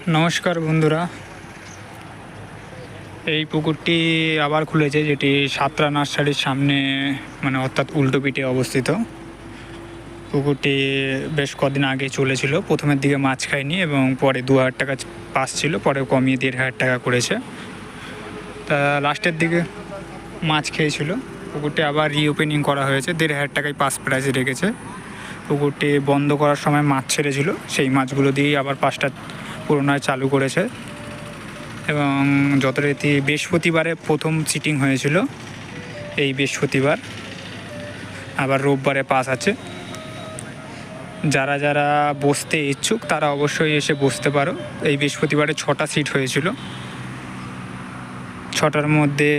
নমস্কার বন্ধুরা, এই পুকুরটি আবার খুলেছে, যেটি সাতরা নার্সারির সামনে মানে অর্থাৎ উল্টো পিঠে অবস্থিত। পুকুরটি বেশ কদিন আগে চলেছিল। প্রথমের দিকে মাছ খায়নি এবং পরে 2000 টাকা পাস ছিল, পরে কমিয়ে 1500 টাকা করেছে। তা লাস্টের দিকে মাছ খেয়েছিল। পুকুরটি আবার রিওপেনিং করা হয়েছে, 1500 টাকায় পাস প্রাইস রেখেছে। পুকুরটি বন্ধ করার সময় মাছ ছেড়েছিল, সেই মাছগুলো দিয়েই আবার পাসটা পুনরায় চালু করেছে। এবং যথারীতি বৃহস্পতিবারে প্রথম সিটিং হয়েছিল, এই বৃহস্পতিবার। আবার রোববারে পাস আছে। যারা যারা বসতে ইচ্ছুক তারা অবশ্যই এসে বসতে পারো। এই বৃহস্পতিবারে 6টা সিট হয়েছিল, 6টার মধ্যে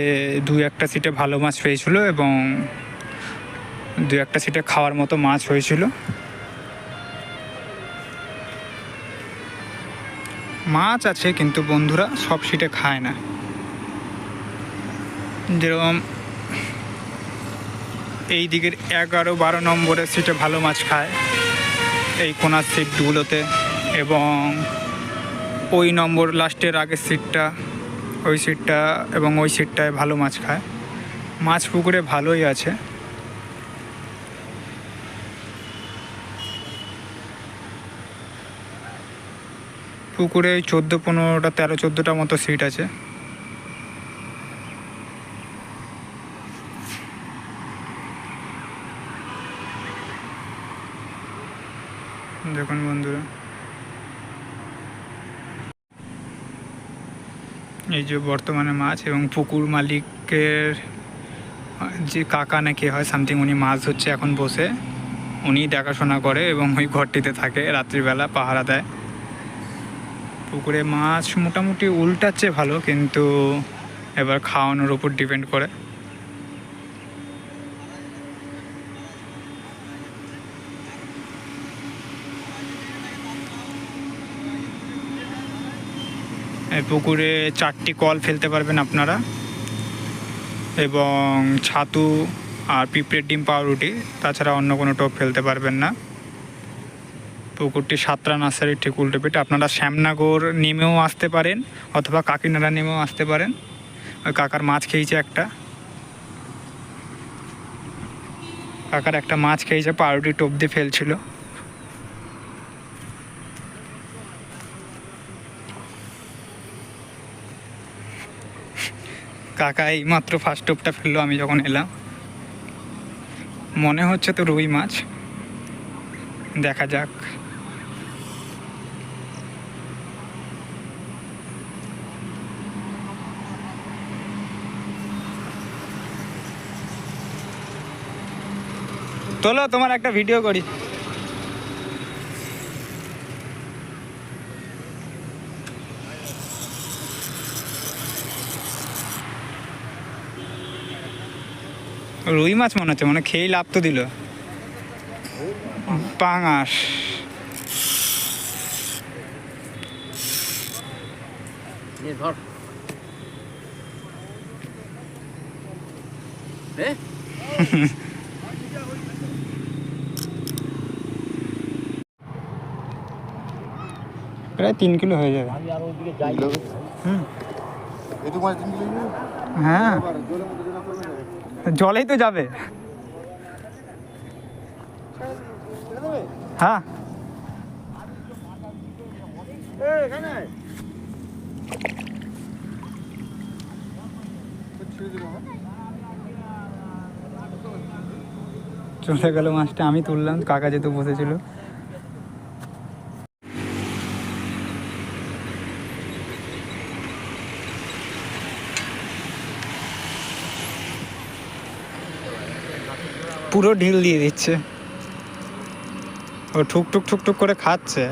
2-1টা সিটে ভালো মাছ পেয়েছিল এবং 2-1টা সিটে খাওয়ার মতো মাছ হয়েছিল। মাছ আছে কিন্তু বন্ধুরা সব সিটে খায় না। যেরকম এই দিকের 11-12 নম্বরের সিটে ভালো মাছ খায়, এই কোনার সিটগুলোতে, এবং ওই নম্বর লাস্টের আগের সিটটা, ওই সিটটা এবং ওই সিটটায় ভালো মাছ খায়। মাছ পুকুরে ভালোই আছে। পুকুরে 14-15টা 13-14টা মতো সিট আছে। দেখুন বন্ধুরা, এই যে বর্তমানে মাছ, এবং পুকুর মালিকের যে কাকা না কে হয় সামথিং, উনি মাছ ধরছে এখন বসে, উনি দেখাশোনা করে এবং ওই ঘরটিতে থাকে, রাত্রিবেলা পাহারা দেয়। পুকুরে মাছ মোটামুটি উল্টাচ্ছে ভালো, কিন্তু এবার খাওয়ানোর উপর ডিপেন্ড করে। এই পুকুরে 4টি কল ফেলতে পারবেন আপনারা, এবং ছাতু আর পিঁপড়ের ডিম পাউরুটি, তাছাড়া অন্য কোনো টোপ ফেলতে পারবেন না। পুকুরটি সাতরা নার্সারির ঠিক উল্টো পিঠে। আপনারা শ্যামনগর নেমেও আসতে পারেন অথবা কাকিনাড়া নেমেও আসতে পারেন। ওই কাকার মাছ খেয়েছে একটা, কাকার একটা মাছ খেয়েছে, পাউরুটি টোপ দিয়ে ফেলছিল। কাকা এই মাত্র ফার্স্ট টোপটা ফেললো আমি যখন এলাম। মনে হচ্ছে তো রুই মাছ, দেখা যাক। তোলো, তোমার একটা ভিডিও করি। রুই মাছ মনে হচ্ছে, খেয়েই লাভ তো দিল। পাঙাশ। প্রায় 3 কিলো হয়ে যাবে। হ্যাঁ, জলেই তো যাবে। হ্যাঁ, চলে গেল মাছটা। আমি তুললাম, কাকা যেহেতু বসেছিল। পুরো ঢিল দিয়ে দিচ্ছে, ও ঠুক ঠুক ঠুক ঠুক করে খাচ্ছে।